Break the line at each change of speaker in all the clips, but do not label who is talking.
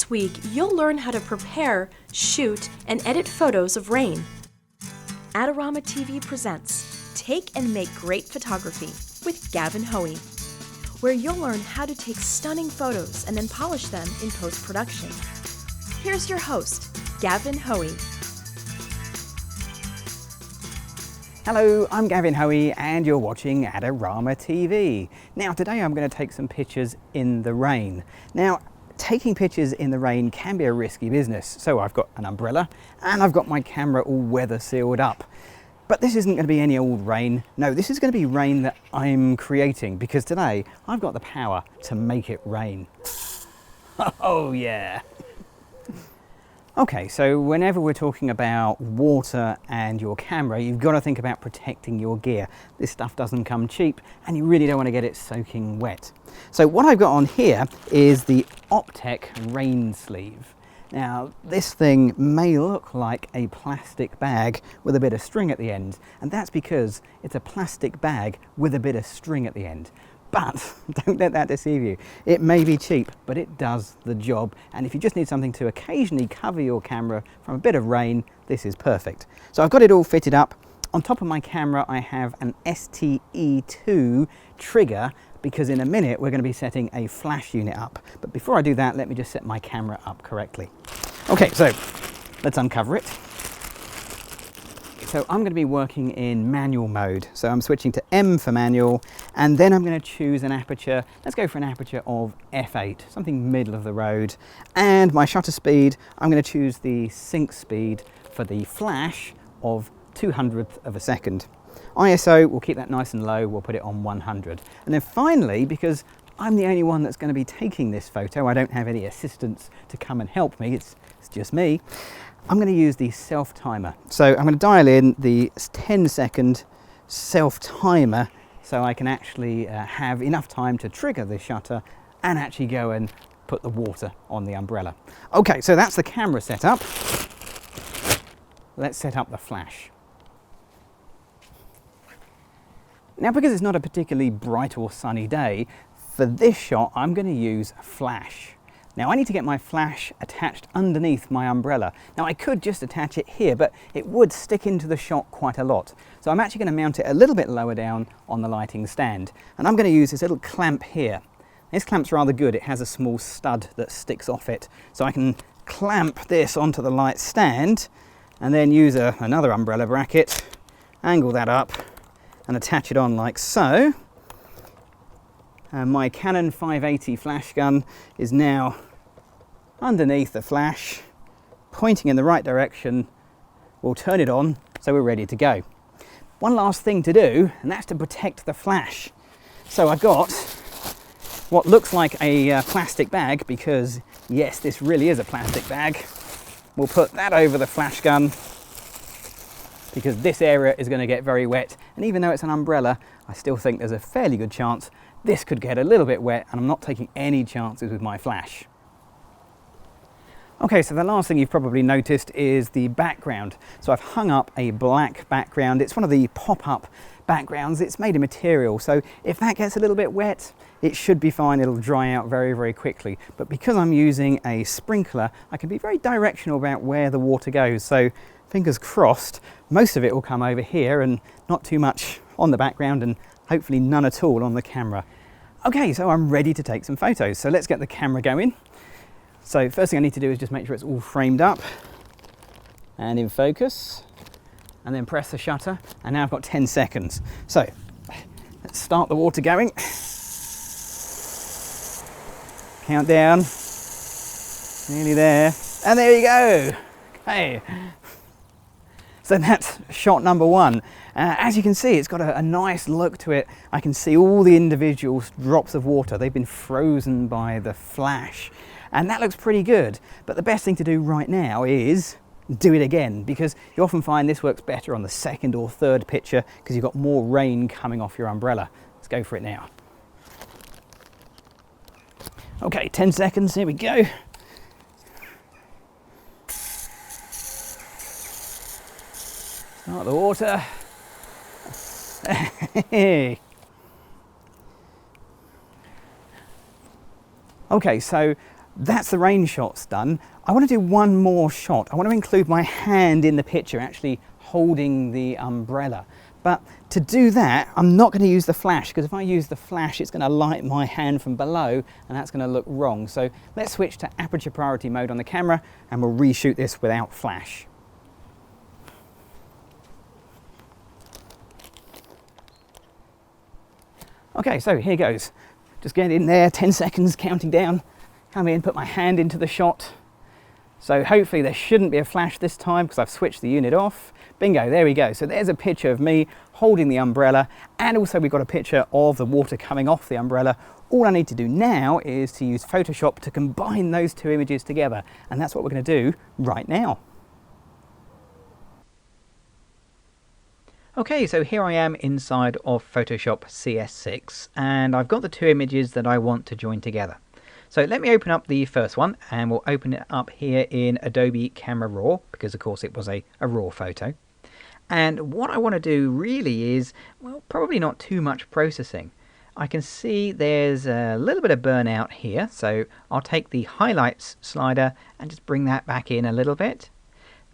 This week, you'll learn how to prepare, shoot, and edit photos of rain. AdoramaTV presents Take and Make Great Photography with Gavin Hoey, where you'll learn how to take stunning photos and then polish them in post-production. Here's your host, Gavin Hoey.
Hello, I'm Gavin Hoey and you're watching AdoramaTV. Now today I'm going to take some pictures in the rain. Now taking pictures in the rain can be a risky business, so I've got an umbrella and I've got my camera all weather sealed up. But this isn't going to be any old rain. No, this is going to be rain that I'm creating because today I've got the power to make it rain. Oh yeah! Okay, so whenever we're talking about water and your camera, you've got to think about protecting your gear. This stuff doesn't come cheap and you really don't want to get it soaking wet. So what I've got on here is the Optec Rainsleeve. Now this thing may look like a plastic bag with a bit of string at the end, and that's because it's a plastic bag with a bit of string at the end. But don't let that deceive you. It may be cheap, but it does the job. And if you just need something to occasionally cover your camera from a bit of rain, this is perfect. So I've got it all fitted up. On top of my camera, I have an STE2 trigger because in a minute we're going to be setting a flash unit up. But before I do that, let me just set my camera up correctly. Okay, so let's uncover it. So I'm going to be working in manual mode. So I'm switching to M for manual, and then I'm going to choose an aperture. Let's go for an aperture of f8, something middle of the road. And my shutter speed, I'm going to choose the sync speed for the flash of 200th of a second. ISO, we'll keep that nice and low, we'll put it on 100. And then finally, because I'm the only one that's going to be taking this photo, I don't have any assistants to come and help me, it's just me. I'm going to use the self timer. So I'm going to dial in the 10-second self timer so I can actually have enough time to trigger the shutter and actually go and put the water on the umbrella. Okay, so that's the camera setup. Let's set up the flash. Now, because it's not a particularly bright or sunny day, for this shot I'm going to use flash. Now I need to get my flash attached underneath my umbrella. Now I could just attach it here, but it would stick into the shot quite a lot. So I'm actually going to mount it a little bit lower down on the lighting stand. And I'm going to use this little clamp here. This clamp's rather good. It has a small stud that sticks off it. So I can clamp this onto the light stand and then use another umbrella bracket, angle that up and attach it on like so. My Canon 580 flash gun is now underneath the flash, pointing in the right direction. We'll turn it on so we're ready to go. One last thing to do, and that's to protect the flash. So I've got what looks like a plastic bag, because yes, this really is a plastic bag. We'll put that over the flash gun because this area is going to get very wet, and even though it's an umbrella, I still think there's a fairly good chance this could get a little bit wet, and I'm not taking any chances with my flash. Okay, so the last thing you've probably noticed is the background. So I've hung up a black background. It's one of the pop-up backgrounds. It's made of material, so if that gets a little bit wet, it should be fine. It'll dry out very, very quickly. But because I'm using a sprinkler, I can be very directional about where the water goes. So fingers crossed, most of it will come over here and not too much on the background, and hopefully none at all on the camera. Okay, so I'm ready to take some photos. So let's get the camera going. So first thing I need to do is just make sure it's all framed up and in focus, and then press the shutter. And now I've got 10 seconds. So let's start the water going. Countdown, nearly there. And there you go. Okay. So that's shot number one. As you can see, it's got a nice look to it. I can see all the individual drops of water. They've been frozen by the flash, and that looks pretty good. But the best thing to do right now is do it again, because you often find this works better on the second or third picture because you've got more rain coming off your umbrella. Let's go for it now. Okay, 10 seconds, here we go. Start the water. Okay, so That's the rain shots done. I want to do one more shot. I want to include my hand in the picture, actually holding the umbrella. But to do that, I'm not going to use the flash, because if I use the flash, it's going to light my hand from below, and that's going to look wrong. So let's switch to aperture priority mode on the camera, and we'll reshoot this without flash. Okay, so here goes. Just get in there, 10 seconds, counting down. Come in, put my hand into the shot. So hopefully there shouldn't be a flash this time because I've switched the unit off. Bingo, there we go. So there's a picture of me holding the umbrella, and also we've got a picture of the water coming off the umbrella. All I need to do now is to use Photoshop to combine those two images together, and that's what we're going to do right now. Okay, so here I am inside of Photoshop CS6, and I've got the two images that I want to join together. So let me open up the first one, and we'll open it up here in Adobe Camera Raw, because of course it was a raw photo. And what I want to do really is, well, probably not too much processing. I can see there's a little bit of burnout here, so I'll take the highlights slider and just bring that back in a little bit.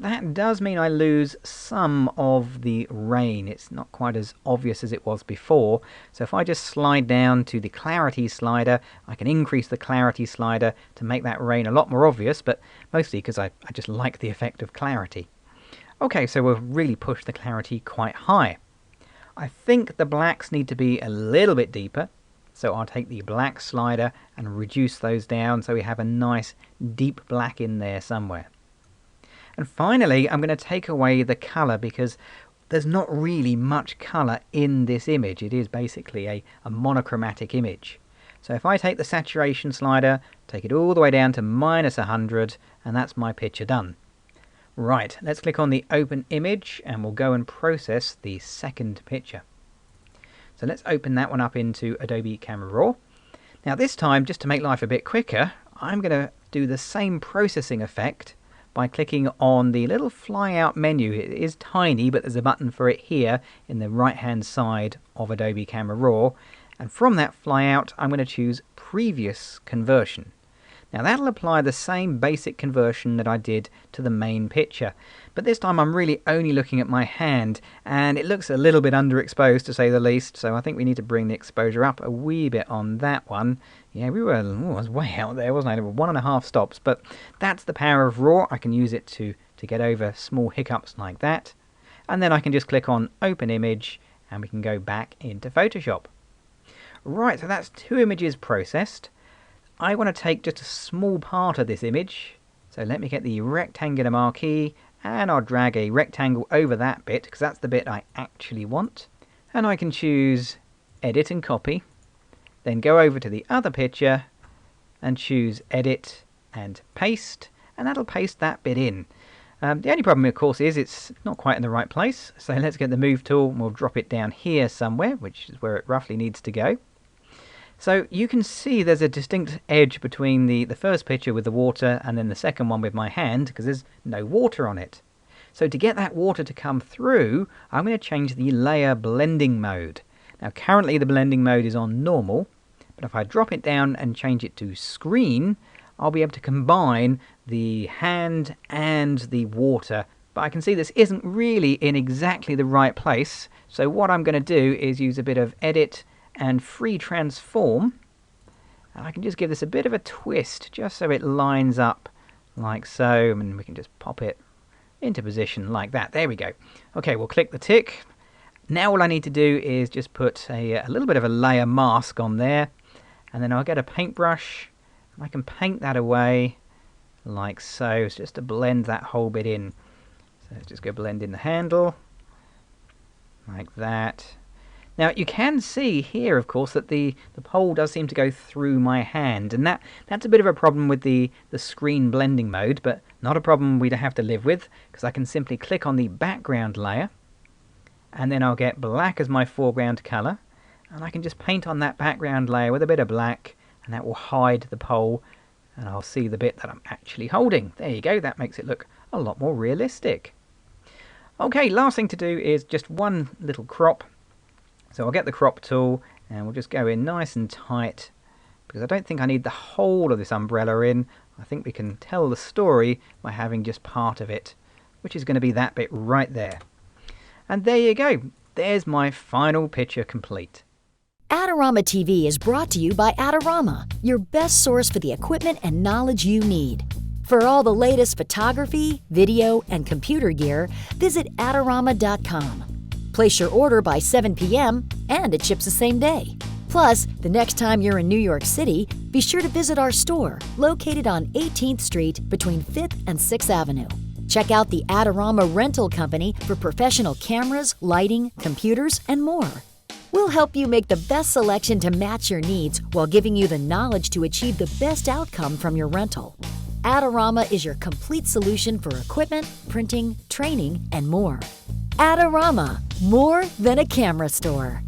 That does mean I lose some of the rain. It's not quite as obvious as it was before. So if I just slide down to the clarity slider, I can increase the clarity slider to make that rain a lot more obvious, but mostly because I just like the effect of clarity. Okay, so we'll really push the clarity quite high. I think the blacks need to be a little bit deeper. So I'll take the black slider and reduce those down so we have a nice deep black in there somewhere. And finally, I'm going to take away the colour because there's not really much colour in this image. It is basically a monochromatic image. So if I take the saturation slider, take it all the way down to -100, and that's my picture done. Right, let's click on the open image and we'll go and process the second picture. So let's open that one up into Adobe Camera Raw. Now this time, just to make life a bit quicker, I'm going to do the same processing effect by clicking on the little fly out menu. It is tiny, but there's a button for it here in the right hand side of Adobe Camera Raw, and from that fly out I'm going to choose previous conversion. Now that'll apply the same basic conversion that I did to the main picture, but this time I'm really only looking at my hand, and it looks a little bit underexposed to say the least, so I think we need to bring the exposure up a wee bit on that one. Yeah, I was way out there, wasn't I? 1.5 stops, but that's the power of RAW. I can use it to get over small hiccups like that, and then I can just click on Open Image, and we can go back into Photoshop. Right, so that's two images processed. I want to take just a small part of this image, so let me get the rectangular marquee, and I'll drag a rectangle over that bit, because that's the bit I actually want. And I can choose Edit and Copy, then go over to the other picture, and choose Edit and Paste, and that'll paste that bit in. The only problem, of course, is it's not quite in the right place, so let's get the Move tool, and we'll drop it down here somewhere, which is where it roughly needs to go. So you can see there's a distinct edge between the first picture with the water and then the second one with my hand, because there's no water on it. So to get that water to come through, I'm going to change the layer blending mode. Now currently the blending mode is on normal, but if I drop it down and change it to screen, I'll be able to combine the hand and the water. But I can see this isn't really in exactly the right place, so what I'm going to do is use a bit of Edit and Free Transform, and I can just give this a bit of a twist just so it lines up like so, and we can just pop it into position like that. There we go. Okay, we'll click the tick. Now all I need to do is just put a little bit of a layer mask on there, and then I'll get a paintbrush and I can paint that away like so, just to blend that whole bit in. So let's just go blend in the handle like that. Now you can see here, of course, that the pole does seem to go through my hand, and that's a bit of a problem with the screen blending mode, but not a problem we'd have to live with, because I can simply click on the background layer, and then I'll get black as my foreground colour, and I can just paint on that background layer with a bit of black, and that will hide the pole, and I'll see the bit that I'm actually holding. There you go, that makes it look a lot more realistic. Okay, last thing to do is just one little crop. So I'll get the crop tool and we'll just go in nice and tight because I don't think I need the whole of this umbrella in. I think we can tell the story by having just part of it, which is going to be that bit right there. And there you go. There's my final picture complete.
Adorama TV is brought to you by Adorama, your best source for the equipment and knowledge you need. For all the latest photography, video, and computer gear, visit Adorama.com. Place your order by 7 p.m. and it ships the same day. Plus, the next time you're in New York City, be sure to visit our store, located on 18th Street between 5th and 6th Avenue. Check out the Adorama Rental Company for professional cameras, lighting, computers, and more. We'll help you make the best selection to match your needs while giving you the knowledge to achieve the best outcome from your rental. Adorama is your complete solution for equipment, printing, training, and more. Adorama, more than a camera store.